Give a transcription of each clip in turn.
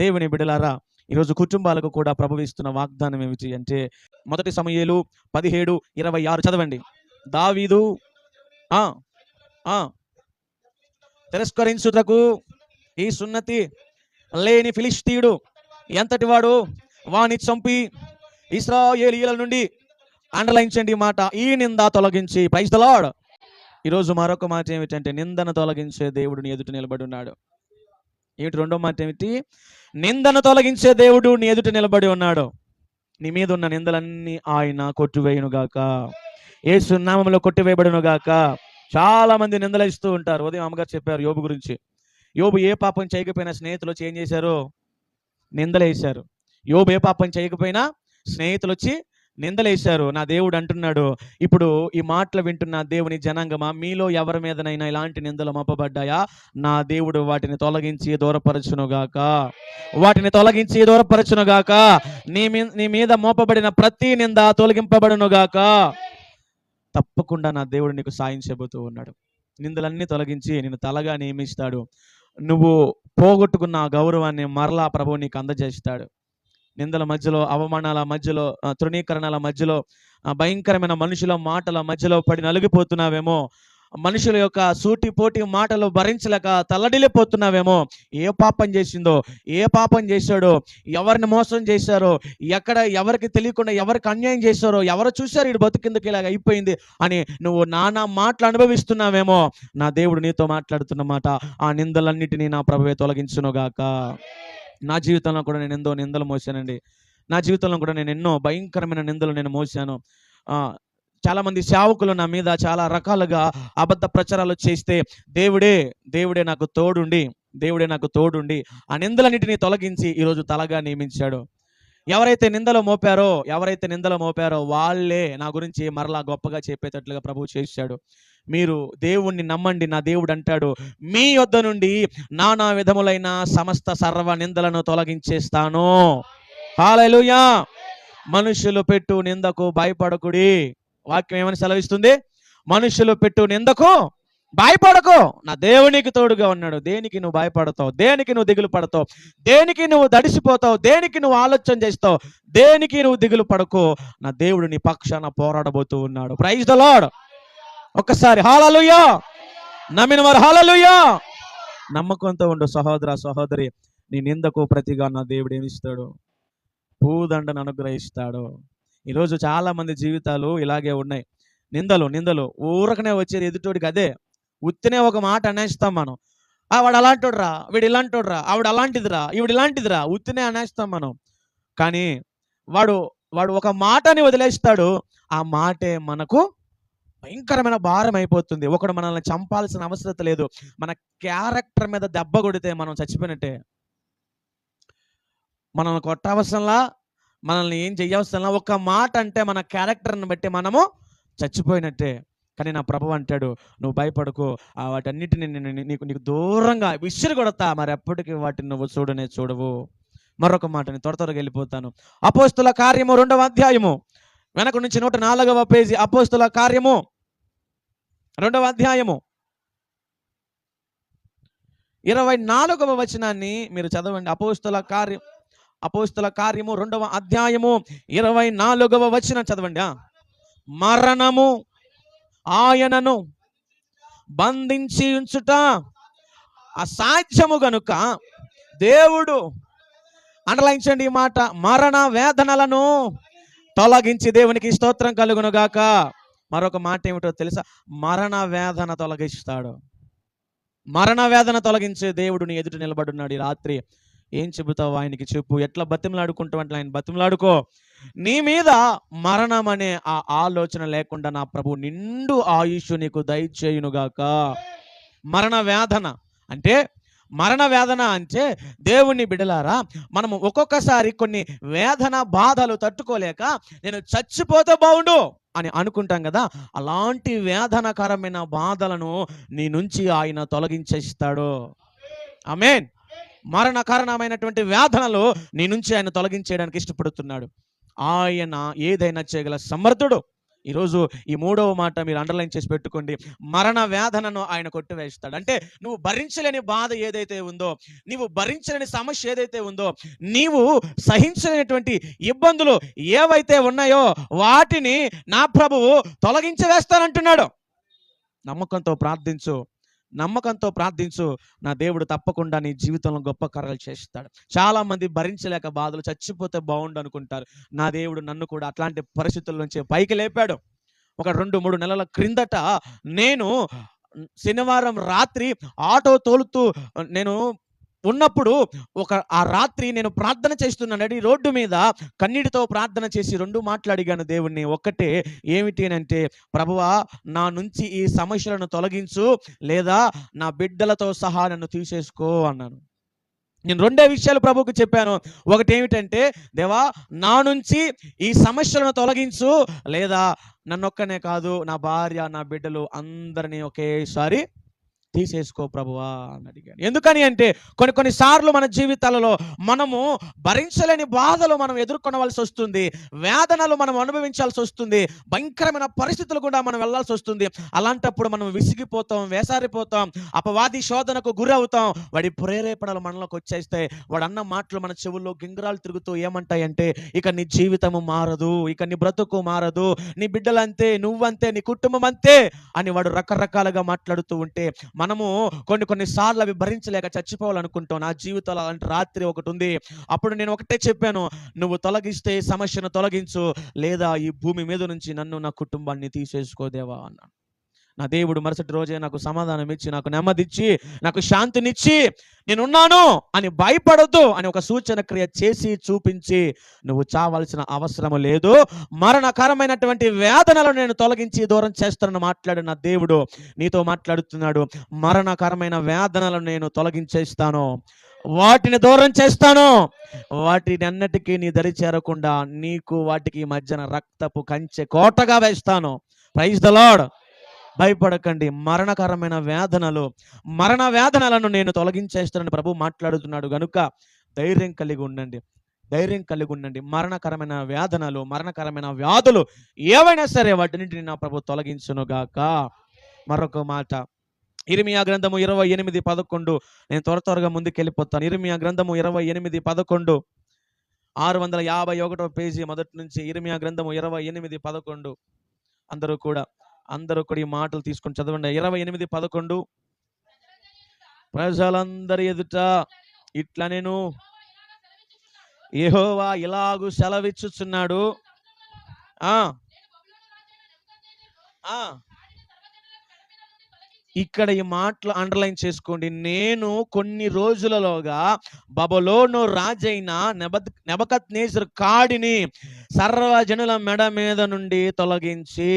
దేవుని బిడ్డలారా, ఈరోజు కుటుంబాలకు కూడా ప్రభువు ఇస్తున్న వాగ్దానం ఏమిటి అంటే, 1 సమూయేలు 17:26 చదవండి. దావీదు ఆ ఆ తిరస్కరించుటకు ఈ సున్నతి లేని ఫిలిష్తీయుడు ఎంతటి వాడు, వాని చంపి ఇశ్రాయేలీయుల నుండి, అండర్లైన్చండి ఈ మాట, ఈ నింద తొలగించి. Praise the Lord. ఈరోజు మరొక మాట ఏమిటంటే, నిందను తొలగించే దేవుడు నీ ఎదుట నిలబడి ఉన్నాడు. ఏమిటి రెండో మాట ఏమిటి? నిందను తొలగించే దేవుడు నీ ఎదుట నిలబడి ఉన్నాడు. నీ మీద ఉన్న నిందలన్నీ ఆయన కొట్టివేయునుగాక, యేసు నామములో కొట్టివేయబడునుగాక. చాలా మంది నిందలేస్తూ ఉంటారు. ఉదయం అమ్మగారు చెప్పారు యోబు గురించి. యోబు ఏ పాపం చేయకపోయినా స్నేహితులు వచ్చి ఏం చేశారు? నిందలేశారు. యోబు ఏ పాపం చేయకపోయినా స్నేహితులు వచ్చి నిందలేశారు. నా దేవుడు అంటున్నాడు, ఇప్పుడు ఈ మాటలు వింటున్న దేవుని జనాంగమా, మీలో ఎవరి మీదనైనా ఇలాంటి నిందలు మోపబడ్డాయా? నా దేవుడు వాటిని తొలగించి దూరపరచునుగాక, వాటిని తొలగించి దూరపరచునుగాక. నీ మీద మోపబడిన ప్రతి నింద తొలగింపబడునుగాక. తప్పకుండా నా దేవుడు నీకు సాయం చేయబోతూ ఉన్నాడు. నిందలన్నీ తొలగించి నిన్ను తలగా నియమిస్తాడు. నువ్వు పోగొట్టుకున్న గౌరవాన్ని మరలా ప్రభువు నీకు అందజేస్తాడు. నిందల మధ్యలో, అవమానాల మధ్యలో, తృణీకరణల మధ్యలో, భయంకరమైన మనుషుల మాటల మధ్యలో పడి నలిగిపోతున్నావేమో, మనుషుల యొక్క సూటిపోటి మాటలు భరించలేక తల్లడిల్లిపోతున్నావేమో. ఏ పాపం చేసిందో, ఏ పాపం చేశాడో, ఎవరిని మోసం చేశారో, ఎక్కడ ఎవరికి తెలియకుండా ఎవరికి అన్యాయం చేశారో, ఎవరు చూశారు వీడు బతుకిందుకు ఇలాగ అయిపోయింది అని నువ్వు నానా మాటలు అనుభవిస్తున్నావేమో. నా దేవుడు నీతో మాట్లాడుతున్న మాట, ఆ నిందలన్నిటినీ నా ప్రభువే తొలగించునుగాక. నా జీవితంలో కూడా నేను ఎన్నో నిందలు మోసానండి. నా జీవితంలో కూడా నేను ఎన్నో భయంకరమైన నిందలు నేను మోసాను. చాలామంది సేవకులు నా మీద చాలా రకాలుగా అబద్ధ ప్రచారాలు చేస్తే దేవుడే నాకు తోడుండి ఆ నిందలన్నిటినీ తొలగించి ఈరోజు తలగా నియమించాడు. ఎవరైతే నిందలు మోపారో వాళ్ళే నా గురించి మరలా గొప్పగా చెప్పేటట్లుగా ప్రభువు చేశాడు. మీరు దేవుణ్ణి నమ్మండి. నా దేవుడు అంటాడు, మీ యొద్ద నుండి నానా విధములైన సమస్త సర్వ నిందలను తొలగించేస్తాను. హల్లెలూయా. మనుషులు పెట్టు నిందకు భయపడకుడి. వాక్యం ఏమని సెలవిస్తుంది? మనుషులు పెట్టు నిందకు భయపడకు, నా దేవునికి తోడుగా ఉన్నాడు. దేనికి నువ్వు భయపడతావు? దేనికి నువ్వు దిగులు పడతావు? దేనికి నువ్వు దడిసిపోతావు? దేనికి నువ్వు ఆలోచన చేస్తావు? దేనికి నువ్వు దిగులు పడకు. నా దేవుడు నీ పక్షాన పోరాడబోతూ ఉన్నాడు. Praise the Lord. ఒక్కసారి హల్లెలూయా. నమ్మిన వారు హల్లెలూయా. నమ్మకంతో ఉండు సహోదర సహోదరి. నీ నిందకు ప్రతిగా నా దేవుడు ఏమిస్తాడు? భూదండను అనుగ్రహిస్తాడు. ఈరోజు చాలా మంది జీవితాలు ఇలాగే ఉన్నాయి. నిందలు ఊరకనే వచ్చేది ఎదుటోడికి. అదే ఉత్తినే ఒక మాట అనేస్తాం మనం. వాడు అలాంటోడ్రా, వీడు ఇలాంటోడ్రా, ఆవిడ అలాంటిదిరా, ఈవిడ ఇలాంటిదిరా, ఉత్తినే అనేస్తాం మనం. కానీ వాడు ఒక మాటని వదిలేస్తాడు. ఆ మాటే మనకు భయంకరమైన భారం అయిపోతుంది. ఒకడు మనల్ని చంపాల్సిన అవసరం లేదు. మన క్యారెక్టర్ మీద దెబ్బ కొడితే మనం చచ్చిపోయినట్టే. మనల్ని కొట్టవసరంలా, మనల్ని ఏం చెయ్యవసరంలా. ఒక మాట అంటే మన క్యారెక్టర్ని బట్టి మనము చచ్చిపోయినట్టే. కానీ నా ప్రభువు అంటాడు, నువ్వు భయపడకు, వాటన్నిటిని నీకు దూరంగా విసిరి కొడతా, మరి ఎప్పటికీ వాటిని నువ్వు చూడవు. మరొక మాటని త్వరగా వెళ్ళిపోతాను. అపోస్తుల కార్యము 2వ అధ్యాయము వెనక నుంచి 104వ పేజీ. అపోస్తుల కార్యము 2వ అధ్యాయము 24వ వచనాన్ని మీరు చదవండి. అపోస్తుల కార్యము 2వ అధ్యాయము 24వ వచనం చదవండి. మరణము ఆయనను బంధించి ఉంచుట అసాధ్యము గనుక దేవుడు, అండర్లైన్చండి ఈ మాట, మరణ వేదనలను తొలగించి, దేవునికి స్తోత్రం కలుగునుగాక. మరొక మాట ఏమిటో తెలుసా? మరణ వేదన తొలగిస్తాడు. మరణ వేదన తొలగించే దేవుడు నీ ఎదుట నిలబడున్నాడు. ఈ రాత్రి ఏం చెబుతావు ఆయనకి చెప్పు. ఎట్లా బతిమలాడుకుంటావు అంటే ఆయన బతిమలాడుకో. నీ మీద మరణం అనే ఆ ఆలోచన లేకుండా నా ప్రభు నిండు ఆయుష్ నీకు దయచేయునుగాక. మరణ వేదన అంటే దేవుని బిడలారా, మనము ఒక్కొక్కసారి కొన్ని వేదన బాధలు తట్టుకోలేక నేను చచ్చిపోతే బాగుండు అని అనుకుంటాం కదా. అలాంటి వేదనకరమైన బాధలను నీ నుంచి ఆయన తొలగించేస్తాడు. ఆమేన్. మరణ కారణమైనటువంటి వేదనలు నీ నుంచి ఆయన తొలగించేయడానికి ఇష్టపడుతున్నాడు. ఆయన ఏదైనా చేయగల సమర్థుడు. ఈరోజు ఈ మూడవ మాట మీరు అండర్లైన్ చేసి పెట్టుకోండి. మరణ వేదనను ఆయన కొట్టివేస్తాడు. అంటే నువ్వు భరించలేని బాధ ఏదైతే ఉందో, నీవు భరించలేని సమస్య ఏదైతే ఉందో, నీవు సహించలేనటువంటి ఇబ్బందులు ఏవైతే ఉన్నాయో వాటిని నా ప్రభువు తొలగించి వేస్తానంటున్నాడు. నమ్మకంతో ప్రార్థించు, నమ్మకంతో ప్రార్థించు. నా దేవుడు తప్పకుండా నీ జీవితంలో గొప్ప కార్యాలు చేస్తాడు. చాలా మంది భరించలేక బాధలు చచ్చిపోతే బాగుండు అనుకుంటారు. నా దేవుడు నన్ను కూడా అట్లాంటి పరిస్థితుల నుంచి పైకి లేపాడు. ఒక 2-3 నెలల క్రిందట నేను శనివారం రాత్రి ఆటో తోలుతూ నేను ఉన్నప్పుడు ఆ రాత్రి నేను ప్రార్థన చేస్తున్నాను. రోడ్డు మీద కన్నీటితో ప్రార్థన చేసి 2 మాటలు అడిగాను దేవుణ్ణి. ఒక్కటే ఏమిటి అంటే, ప్రభువా నా నుంచి ఈ సమస్యలను తొలగించు, లేదా నా బిడ్డలతో సహా నన్ను తీసేసుకో అన్నాను. నేను 2 విషయాలు ప్రభువుకు చెప్పాను. ఒకటి ఏమిటంటే, దేవా నా నుంచి ఈ సమస్యలను తొలగించు, లేదా నన్నొక్కనే కాదు నా భార్య నా బిడ్డలు అందరినీ ఒకేసారి తీసేసుకో ప్రభువా అని అడిగాను. ఎందుకని అంటే కొన్ని సార్లు మన జీవితాలలో మనము భరించలేని బాధలు మనం ఎదుర్కొనవలసి వస్తుంది, వేదనలు మనం అనుభవించాల్సి వస్తుంది, భయంకరమైన పరిస్థితులు కూడా మనం వెళ్ళాల్సి వస్తుంది. అలాంటప్పుడు మనం విసిగిపోతాం, వేసారిపోతాం, అపవాది శోధనకు గురి అవుతాం. వాడి ప్రేరేపణలు మనలోకి వచ్చేస్తే వాడు అన్న మాటలు మన చెవుల్లో గింగిరాలు తిరుగుతూ ఏమంటాయంటే, ఇక నీ జీవితము మారదు, ఇక నీ బ్రతుకు మారదు, నీ బిడ్డలంతే, నువ్వంతే, నీ కుటుంబం అంతే అని వాడు రకరకాలుగా మాట్లాడుతూ ఉంటే మనము కొన్ని సార్లు అవి భరించలేక చచ్చిపోవాలనుకుంటాం. నా జీవితంలో అలాంటి రాత్రి ఒకటి ఉంది. అప్పుడు నేను ఒకటే చెప్పాను, నువ్వు తొలగిస్తే సమస్యను తొలగించు, లేదా ఈ భూమి మీద నుంచి నన్ను నా కుటుంబాన్ని తీసేసుకోదేవా అన్నాను. నా దేవుడు మరుసటి రోజే నాకు సమాధానం ఇచ్చి, నాకు నెమ్మదిచ్చి, నాకు శాంతినిచ్చి, నేనున్నాను అని భయపడొద్దు అని ఒక సూచన క్రియ చేసి చూపించి, నువ్వు చావాల్సిన అవసరం లేదు, మరణకరమైనటువంటి వేదనలను నేను తొలగించి దూరం చేస్తానని మాట్లాడు. నా దేవుడు నీతో మాట్లాడుతున్నాడు. మరణకరమైన వేదనలను నేను తొలగించేస్తాను, వాటిని దూరం చేస్తాను, వాటిని అన్నిటికీ నీ దరి చేరకుండా నీకు వాటికి మధ్యన రక్తపు కంచె కోటగా వేస్తాను. Praise the Lord. భయపడకండి. మరణ వేదనలను నేను తొలగించేస్తానని ప్రభు మాట్లాడుతున్నాడు గనుక ధైర్యం కలిగి ఉండండి. మరణకరమైన వేదనలు, మరణకరమైన వ్యాధులు ఏవైనా సరే వాటిని నా ప్రభు తొలగించును గాక. మరొక మాట, ఇర్మియా గ్రంథము 28:11. నేను త్వరగా ముందుకు వెళ్ళిపోతాను. ఇర్మియా గ్రంథము 28:11, 651 పేజీ మొదటి నుంచి. ఇర్మియా గ్రంథము 28:11. అందరూ కూడా ఈ మాటలు తీసుకొని చదవండి. 28:11. ప్రజలందరి ఎదుట ఇట్లా నేను యెహోవా ఇలాగు సెలవిచ్చుచున్నాడు. ఇక్కడ ఈ మాటలు అండర్లైన్ చేసుకోండి. నేను కొన్ని రోజులలోగా బబులోను రాజైన నెబుకద్నెజరు కాడిని సర్వజనుల మెడ మీద నుండి తొలగించి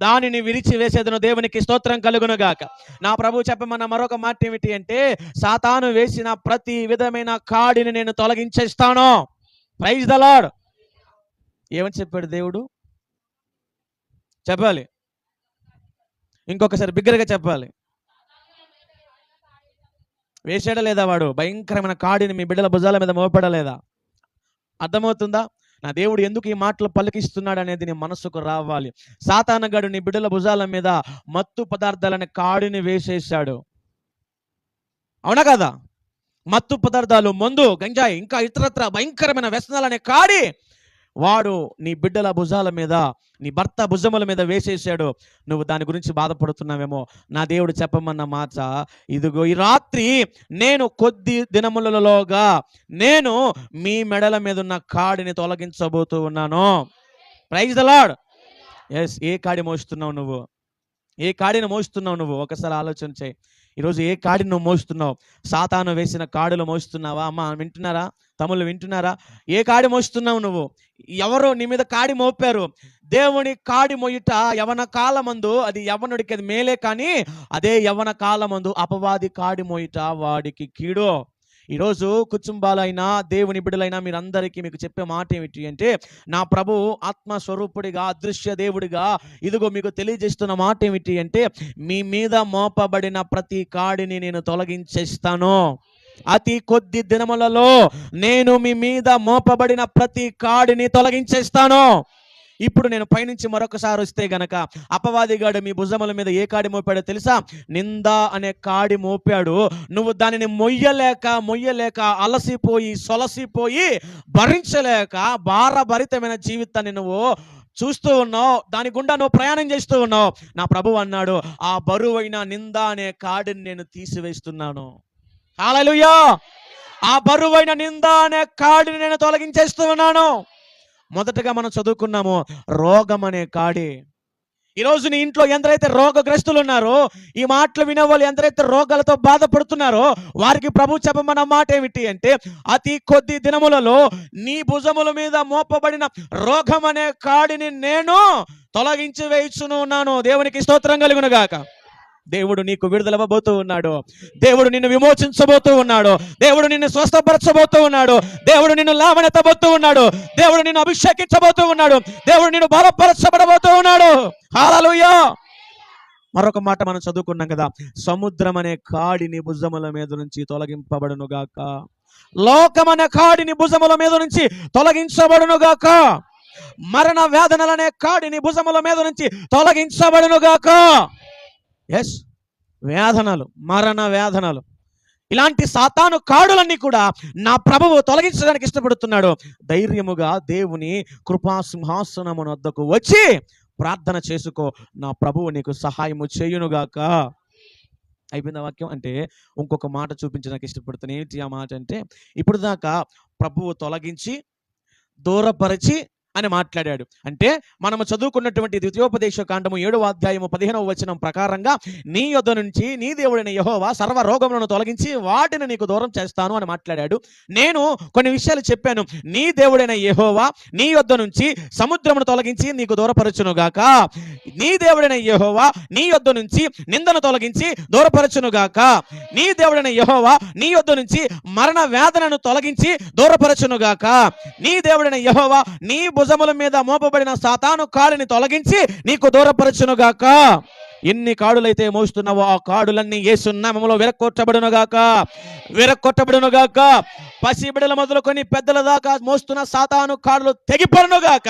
దానిని విరిచివేసేదను. దేవునికి స్తోత్రం కలుగును గాక. నా ప్రభు చెప్పమన్న మరొక మాట ఏమిటి అంటే, సాతాను వేసిన ప్రతి విధమైన కాడిని నేను తొలగించేస్తాను. Praise the lord. ఏమని చెప్పాడు దేవుడు? చెప్పాలి, ఇంకొకసారి బిగ్గరగా చెప్పాలి. వేసాడా లేదా? వాడు భయంకరమైన కాడిని మీ బిడ్డల భుజాల మీద మోపడా లేదా? అర్థమవుతుందా? నా దేవుడు ఎందుకు ఈ మాటలు పలికిస్తున్నాడు అనేది నీ మనసుకు రావాలి. సాతానగాడు నీ బిడ్డల భుజాల మీద మత్తు పదార్థాలని కాడిని వేసేశాడు. అవునా కదా? మత్తు పదార్థాలు, మందు, గంజాయి, ఇంకా ఇతరత్ర భయంకరమైన వ్యసనాలనే కాడి వాడు నీ బిడ్డల భుజాల మీద, నీ భర్త భుజముల మీద వేసేసాడు. నువ్వు దాని గురించి బాధపడుతున్నావేమో. నా దేవుడు చెప్పమన్న మాట, ఇదిగో ఈ రాత్రి నేను కొద్ది దినములలోగా నేను మీ మెడల మీద ఉన్న కాడిని తొలగించబోతూ ఉన్నాను. Praise the Lord. ఎస్. ఏ కాడి మోస్తున్నావు నువ్వు? ఏ కాడిని మోస్తున్నావు నువ్వు? ఒకసారి ఆలోచన చేయి. ఈరోజు ఏ కాడిని నువ్వు మోస్తున్నావు? సాతాను వేసిన కాడులు మోస్తున్నావా? అమ్మ వింటున్నారా? తమ్ముళ్ళు వింటున్నారా? ఏ కాడి మోస్తున్నావు నువ్వు? ఎవరో నీ మీద కాడి మోపారు. దేవుని కాడి మోయుట యవన కాలమందు అది యవనుడికి అది మేలే, కానీ అదే యవన కాలమందు అపవాది కాడి మోయుట వాడికి కీడు. ఈరోజు కుటుంబాలైనా దేవుని బిడ్డలైనా మీరందరికీ మీకు చెప్పే మాట ఏమిటి అంటే, నా ప్రభు ఆత్మస్వరూపుడిగా, అదృశ్య దేవుడిగా ఇదిగో మీకు తెలియజేస్తున్న మాట ఏమిటి అంటే, మీ మీద మోపబడిన ప్రతి కాడిని నేను తొలగించేస్తాను. అతి కొద్ది దినములలో నేను మీ మీద మోపబడిన ప్రతి కాడిని తొలగించేస్తాను. ఇప్పుడు నేను పైనుంచి మరొకసారి వస్తే గనక అపవాదిగాడు మీ భుజముల మీద ఏ కాడి మోపాడో తెలుసా? నింద అనే కాడి మోపాడు. నువ్వు దానిని మొయ్యలేక అలసిపోయి సొలసిపోయి భరించలేక భారభరితమైన జీవితాన్ని నువ్వు చూస్తూ ఉన్నావు, దాని గుండా నువ్వు ప్రయాణం చేస్తూ ఉన్నావు. నా ప్రభువు అన్నాడు, ఆ బరువైన నింద అనే కాడిని నేను తీసివేస్తున్నాను. హల్లెలూయా! ఆ బరువైన నింద అనే కాడిని నేను తొలగించేస్తూ ఉన్నాను. మొదటగా మనం చదువుకున్నాము రోగం అనే కాడి. ఈరోజు నీ ఇంట్లో ఎందరైతే రోగగ్రస్తులు ఉన్నారో, ఈ మాటలు వినేవాళ్ళు ఎందరైతే రోగాలతో బాధపడుతున్నారో, వారికి ప్రభు చెప్పమన్న మాట ఏమిటి అంటే, అతి కొద్ది దినములలో నీ భుజముల మీద మోపబడిన రోగం అనే కాడిని నేను తొలగించి వేయుచును ఉన్నాను. దేవునికి స్తోత్రం కలుగును గాక. దేవుడు నీకు విడుదలవ్వబోతూ ఉన్నాడు. దేవుడు నిన్ను విమోచించబోతూ ఉన్నాడు. దేవుడు నిన్ను స్వస్థపరచబోతూ ఉన్నాడు. దేవుడు నిన్ను లావనెత్తబోతూ ఉన్నాడు. దేవుడు నిన్ను అభిషేకించబోతూ ఉన్నాడు. దేవుడు నిన్ను బలపరచబడబోతూ ఉన్నాడు. హల్లెలూయా! మరొక మాట మనం చదువుకున్నాం కదా, సముద్రం అనే కాడిని భుజముల మీద నుంచి తొలగింపబడును గాక. లోకం అనే కాడిని భుజముల మీద నుంచి తొలగించబడును గాక. మరణ వేదనలనే కాడిని భుజముల మీద నుంచి తొలగించబడును గాక. ఎస్, వేదనలు, మరణ వేదనలు, ఇలాంటి సాతాను కాడులన్నీ కూడా నా ప్రభువు తొలగించడానికి ఇష్టపడుతున్నాడు. ధైర్యముగా దేవుని కృపా సింహాసనమున వద్దకు వచ్చి ప్రార్థన చేసుకో, నా ప్రభువు నీకు సహాయము చేయునుగాక. అయిపోయింది వాక్యం. అంటే ఇంకొక మాట చూపించడానికి ఇష్టపడుతున్నాను. ఏంటి ఆ మాట అంటే, ఇప్పుడు దాకా ప్రభువు తొలగించి దూరపరిచి అని మాట్లాడాడు. అంటే మనము చదువుకున్నటువంటి ద్వితీయోపదేశ కాండము 7వ అధ్యాయము 15వ వచనం ప్రకారంగా, నీ యొద్ద నుంచి నీ దేవుడైన యెహోవా సర్వ రోగములను తొలగించి వాటిని నీకు దూరం చేస్తాను అని మాట్లాడాడు. నేను కొన్ని విషయాలు చెప్పాను. నీ దేవుడైన యెహోవా నీ యొద్ద నుంచి సముద్రమును తొలగించి నీకు దూరపరచునుగాక. నీ దేవుడైన యెహోవా నీ యొద్ద నుంచి నిందను తొలగించి దూరపరచునుగాక. నీ దేవుడైన యెహోవా నీ యొద్ద నుంచి మరణ వేదనను తొలగించి దూరపరచునుగాక. నీ దేవుడైన యెహోవా నీ భుజముల మీద మోపబడిన సాతాను కాడిని తొలగించి నీకు దూరపరచునుగాక. ఎన్ని కాడులైతే మోస్తున్నావో ఆ కాడులన్నీ యేసు నామములో విరక్కొట్టబడునుగాక. పసిబిడల మొదలుకొని పెద్దల దాకా మోస్తున్న సాతాను కాడులు తెగిపడునుగాక.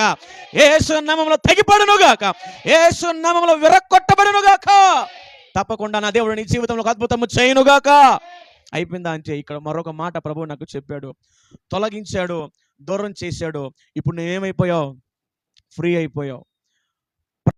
యేసు నామములో తెగిపడునుగాక. యేసు నామములో విరక్కొట్టబడునుగాక. తప్పకుండా నా దేవుడు నీ జీవితంలో ఒక అద్భుతము చేయునుగాక. అయిపోయిందా అంటే, ఇక్కడ మరొక మాట ప్రభువు నాకు చెప్పాడు. తొలగించాడు, దూరం చేశాడు. ఇప్పుడు నువ్వేమైపోయావు? ఫ్రీ అయిపోయావు.